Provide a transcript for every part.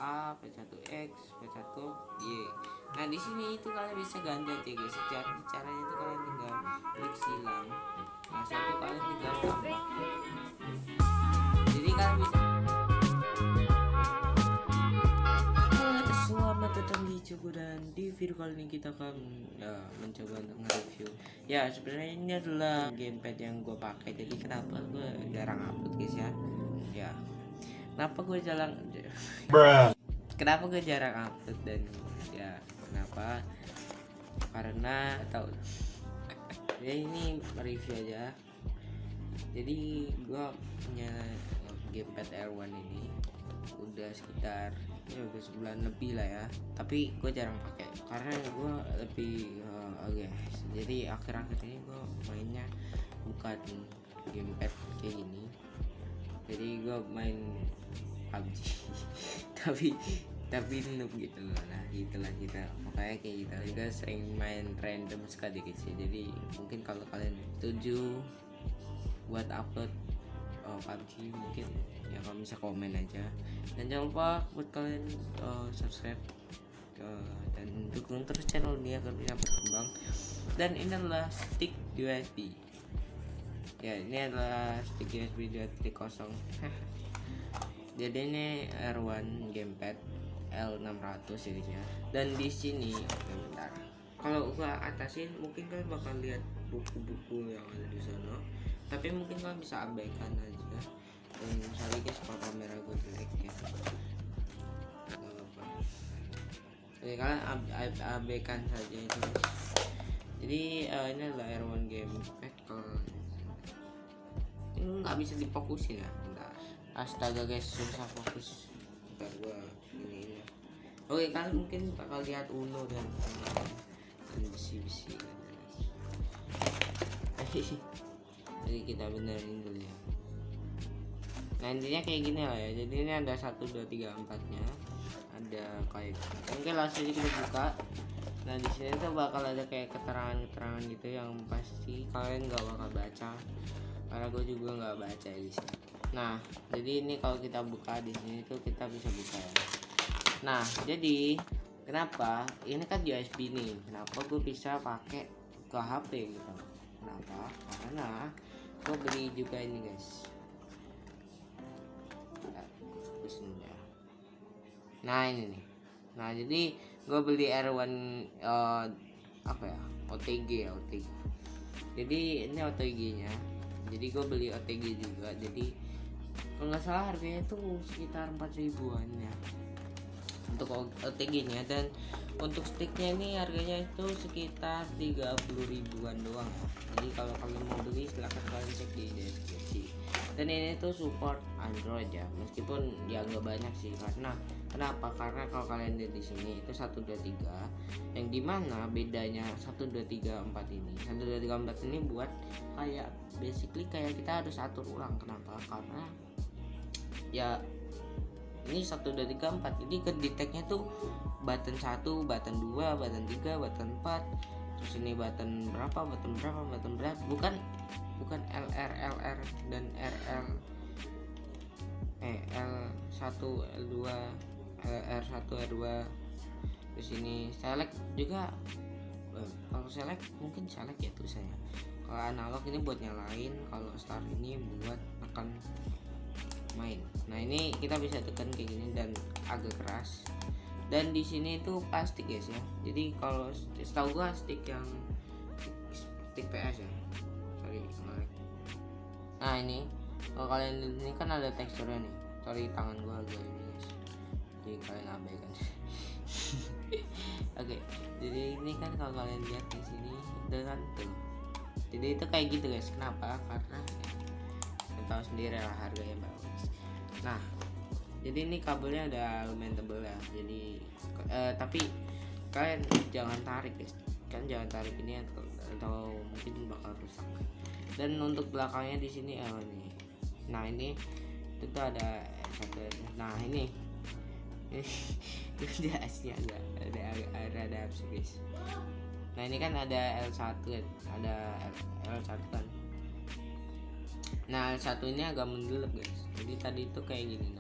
A, P1X, P1Y. Nah di sini itu kalian bisa ganti aja guys. Caranya itu kalian tinggal klik silang. Nah satu kalian tinggal tambah. Jadi kalian bisa. Selamat datang di Coba, dan di video kali ini kita akan mencoba untuk nge-review. Ya sebenarnya ini adalah gamepad yang gue pakai. Jadi kenapa gue jarang upload guys ya? Ya kenapa gue jarang upload, dan ya kenapa, karena tahu ya ini review aja. Jadi gue punya gamepad R1 ini udah sekitar udah sebulan lebih lah ya, tapi gue jarang pakai karena gue lebih guys. Jadi akhir-akhir ini gue mainnya bukan gamepad kayak gini, jadi gue main PUBG tapi noob gitu loh. Nah itulah kita makanya kayak gitu, juga sering main random sekali guys ya. Jadi mungkin kalau kalian setuju buat upload PUBG mungkin ya kalian bisa komen aja, dan jangan lupa buat kalian subscribe dan dukung terus channel ini agar bisa berkembang. Dan ini adalah stick USB ya, ini adalah stick USB 2.0. Jadi ini R1 gamepad L600 ya. Dan di sini bentar, kalau gua atasin mungkin kalian bakal lihat buku-buku yang ada di sana, tapi mungkin kalian bisa abaikan aja. Dan sorry guys kalau kamera gue jelek ya, jadi kalian abaikan saja itu. Jadi ini adalah R1 gamepad. Kalau ini nggak bisa difokusin ya, bentar. Astaga guys, susah fokus. Bentar gua ini. Oke, kalian mungkin bakal lihat Uno dan besi-besi. Jadi kita benerin dulu ya. Nah intinya kayak gini lah ya. Jadi ini ada 1, 2, 3, 4 nya. Ada kayak mungkin langsung kita buka. Nah di sini tuh bakal ada kayak keterangan gitu yang pasti kalian nggak bakal baca, karena gue juga nggak baca di sini. Nah jadi ini kalau kita buka di sini tuh kita bisa buka ya. Nah jadi kenapa ini kan USB nih, kenapa gue bisa pakai ke HP gitu? Kenapa? Karena gue beli juga ini guys. Nah ini nih. Nah jadi gue beli R1 apa ya, OTG. Jadi ini OTG nya. Jadi gue beli OTG juga. Jadi kalau nggak salah harganya itu sekitar 4.000-an ya untuk OTG nya, dan untuk sticknya ini harganya itu sekitar 30.000-an doang. Jadi kalau kalian mau beli silahkan kalian cek di deskripsi. Dan ini tuh support Android ya, meskipun ya nggak banyak sih. Kenapa? Karena kalau kalian lihat di sini itu 1, 2, 3, yang dimana bedanya 1, 2, 3, 4 ini. 1, 2, 3, 4 ini buat kayak basically kayak kita harus atur ulang. Kenapa? Karena ya ini 1, 2, 3, 4 jadi ke detectnya tuh button 1, button 2, button 3, button 4, terus ini button berapa, bukan LR dan RL L1, L2, R1, R2. Terus ini select juga, kalau select mungkin select ya tulisannya. Kalau analog ini buat nyalain, kalau start ini buat akan main. Nah ini kita bisa tekan kayak gini dan agak keras. Dan di sini itu plastik guys ya. Jadi kalau setahu gua stick PS ya. Sorry. Nah ini kalau kalian ini kan ada teksturnya nih. Sorry tangan gua agak ini guys. Jadi kalian abaikan. Oke. Jadi ini kan kalau kalian lihat di sini dengan tuh. Jadi itu kayak gitu guys. Kenapa? Karena tahu sendiri lah harganya bagus. Nah jadi ini kabelnya udah lumayan tebel ya, jadi tapi kalian jangan tarik guys, kan jangan tarik ini atau mungkin bakal rusak. Dan untuk belakangnya di sini ini, nah ini itu ada satu, nah ini itu asnya ada abis guys. Nah ini kan ada L1 kan, ada L1 kan. Nah L1 ini agak mendelep guys. Jadi tadi itu kayak gini.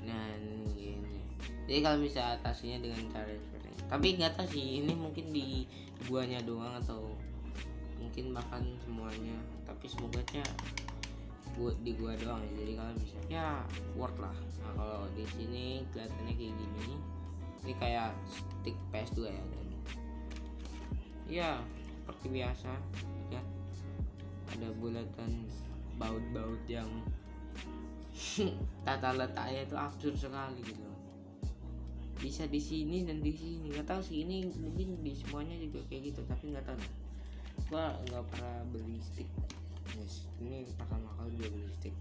Nah ini gini. Jadi kalian bisa atasinya dengan cara seperti ini. Tapi nggak tahu sih ini mungkin di guanya doang atau mungkin bahkan semuanya, tapi semoga buat di gua doang ya. Jadi kalian bisa ya worth lah. Nah kalau di sini kelihatannya kayak gini, ini kayak stick PS2 ya, dan ya seperti biasa ya, ada bulatan baut-baut yang tata letaknya itu absurd sekali gitu. Bisa di sini dan di sini, nggak tahu sih ini mungkin di semuanya juga kayak gitu, tapi nggak tahu nah. Gua nggak pernah beli stick, yes. Ini pertama kali gue beli stick.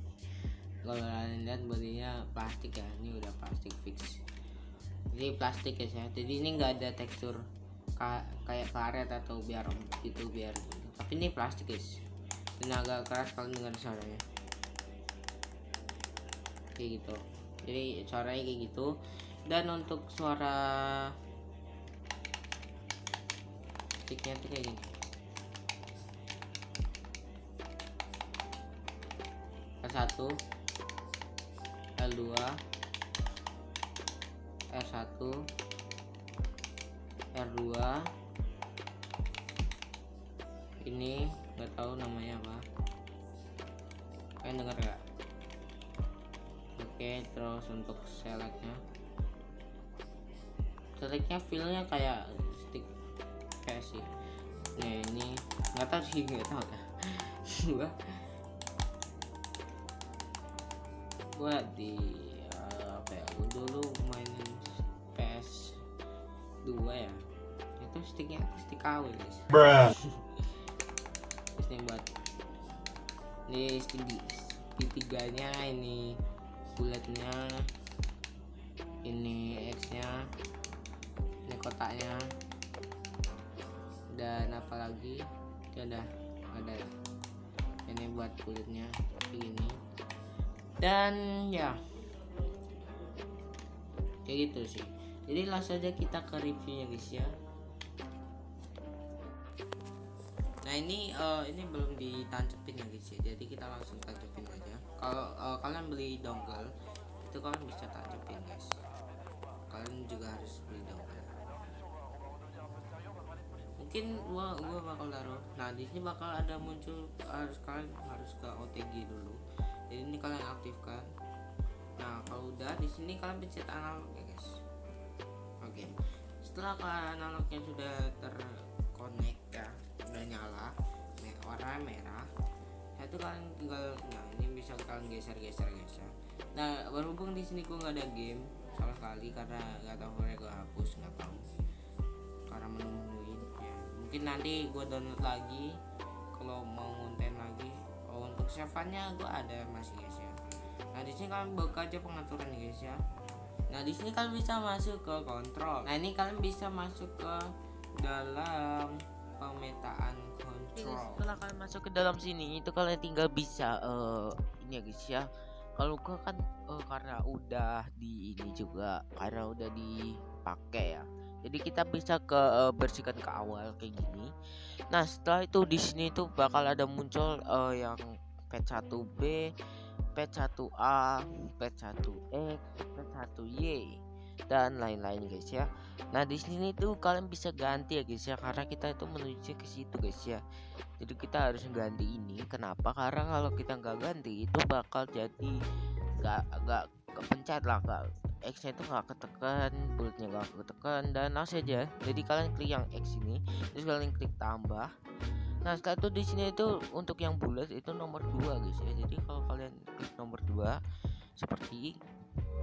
Kalau kalian lihat bodinya plastik ya, ini udah plastik fix. Jadi plastik ya saya. Jadi ini nggak ada tekstur kayak karet atau biar gitu biar gitu. Tapi ini plastik guys. Dan agak keras kalian dengar suaranya. Kayak gitu. Jadi suaranya kayak gitu. Dan untuk suara sticknya tuh kayak gini. R1, L2, R1, R2. Ini nggak tahu namanya apa. Kalian dengar nggak? Oke, terus untuk selectnya feelnya kayak stick PS sih. Nah ini nggak tahu sih, nggak tahu ya. gua di apa ya, gua dulu mainin PS 2 ya, itu sticknya stick KW guys. Terus ini buat ini stick tiganya, ini bulatnya, ini X nya, ini kotaknya, dan apalagi ada ya, ini buat kulitnya seperti ini. Dan ya kayak gitu sih. Jadi langsung aja kita ke reviewnya guys ya. Nah ini belum ditancepin ya guys ya, jadi kita langsung tancepin aja. Kalau kalian beli dongle itu kalian bisa tancepin guys. Kalian juga harus beli dongle. Mungkin gua bakal taruh. Nah di sini bakal ada muncul, kalian harus ke OTG dulu. Jadi ini kalian aktifkan. Nah kalau udah di sini kalian pencet analog ya guys. Oke. Setelah kalian analognya sudah terkonek ya, udah nyala warna merah, itu kalian tinggal, nah ini bisa kalian geser. Nah berhubung di sini gua nggak ada game sama sekali karena nggak tahu, gue hapus, nggak tahu karena menu-menuin ya. Mungkin nanti gua download lagi kalau mau ngonten lagi. Untuk save-nya gue ada masih guys ya. Nah di sini kalian buka aja pengaturan guys ya. Nah di sini kalian bisa masuk ke kontrol. Nah ini kalian bisa masuk ke dalam pemetaan kontrol. Setelah kalian masuk ke dalam sini, itu kalian tinggal bisa ini ya guys ya. Kalau gua kan karena udah di ini juga, karena udah dipakai ya. Jadi kita bisa ke bersihkan ke awal kayak gini. Nah setelah itu di sini tuh bakal ada muncul yang P1B, P1A, P1X, P1Y dan lain-lain guys ya. Nah di sini tuh kalian bisa ganti ya guys ya, karena kita itu menuju ke situ guys ya. Jadi kita harus ganti ini. Kenapa? Karena kalau kita nggak ganti itu bakal jadi nggak kepencet lah, X-nya itu nggak ketekan, bulutnya nggak ketekan, dan langsung aja. Jadi kalian klik yang X ini, terus kalian klik tambah. Nah setelah itu di sini itu untuk yang bulat itu nomor 2 guys ya. Jadi kalau kalian klik nomor 2 seperti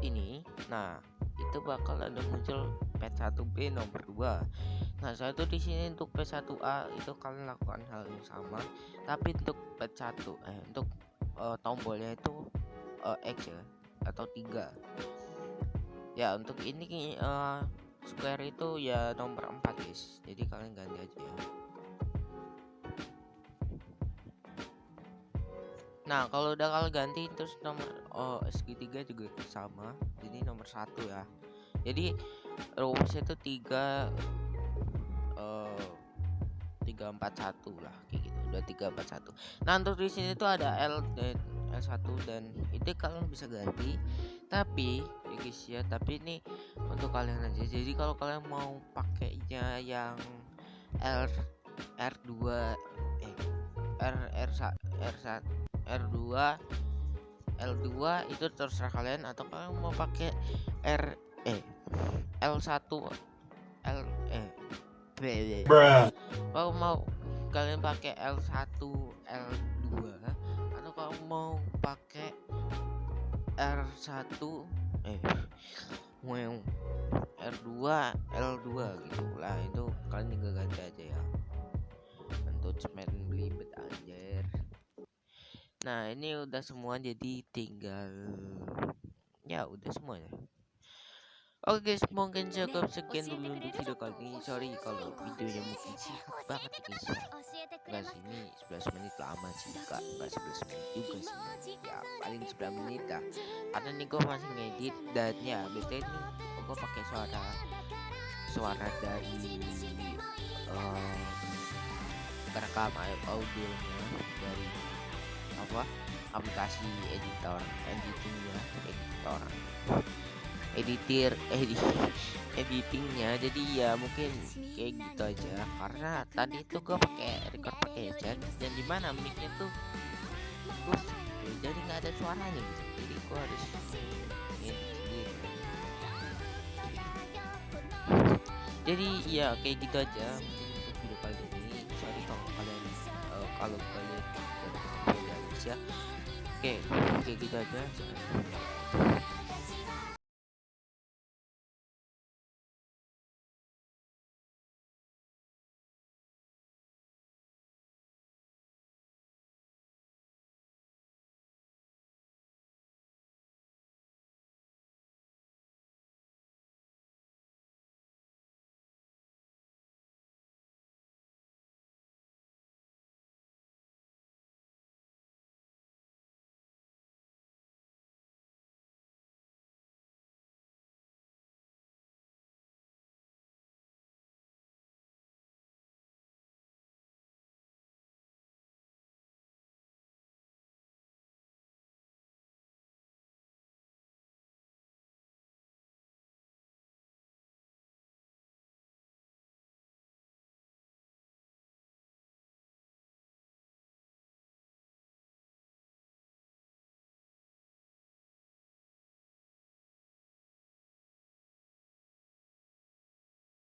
ini, nah itu bakal ada muncul P1B nomor 2. Nah saya itu di sini untuk P1A itu kalian lakukan hal yang sama, tapi untuk P1 untuk tombolnya itu X ya, atau 3 ya. Untuk ini square itu ya nomor 4 guys, jadi kalian ganti aja ya. Nah kalau udah kalian ganti, terus nomor segitiga juga sama, jadi nomor 1 ya. Jadi rumusnya itu 341 lah kayak gitu, udah 341. Nah untuk di sini tuh ada L1 dan itu kalian bisa ganti. Tapi ya guys ya, tapi ini untuk kalian aja. Jadi kalau kalian mau pakainya yang R R2 R1 R2 L2 itu terserah kalian, atau kalian mau pakai R L1 L B. Kalau mau kalian pakai L1 L2, atau kalau mau pakai R1 R2 L2 gitu lah, itu kalian tinggal ganti aja ya. Untuk cemen belibet anjir. Nah ini udah semua, jadi tinggal ya udah semuanya. Oke guys, mungkin cukup sekian dulu untuk video kali ini. Sorry kalau videonya mungkin singkat banget ya guys ya. Enggak sih, ini 11 menit lama sih, enggak 11 menit juga sih, ya paling 9 menit lah. Karena nih gue masih ngedit, dan ya betul ini gue pakai suara dari rekam audionya dari aplikasi editingnya. Jadi ya mungkin kayak gitu aja, karena tadi itu gue record pakai headset, dan dimana micnya tuh rusak gitu, jadi nggak ada suaranya gitu. Jadi gue harus edit sendiri. Jadi ya kayak gitu aja mungkin untuk video kali ini. Sorry kalau kalian udah ya. Oke, kayak gitu aja.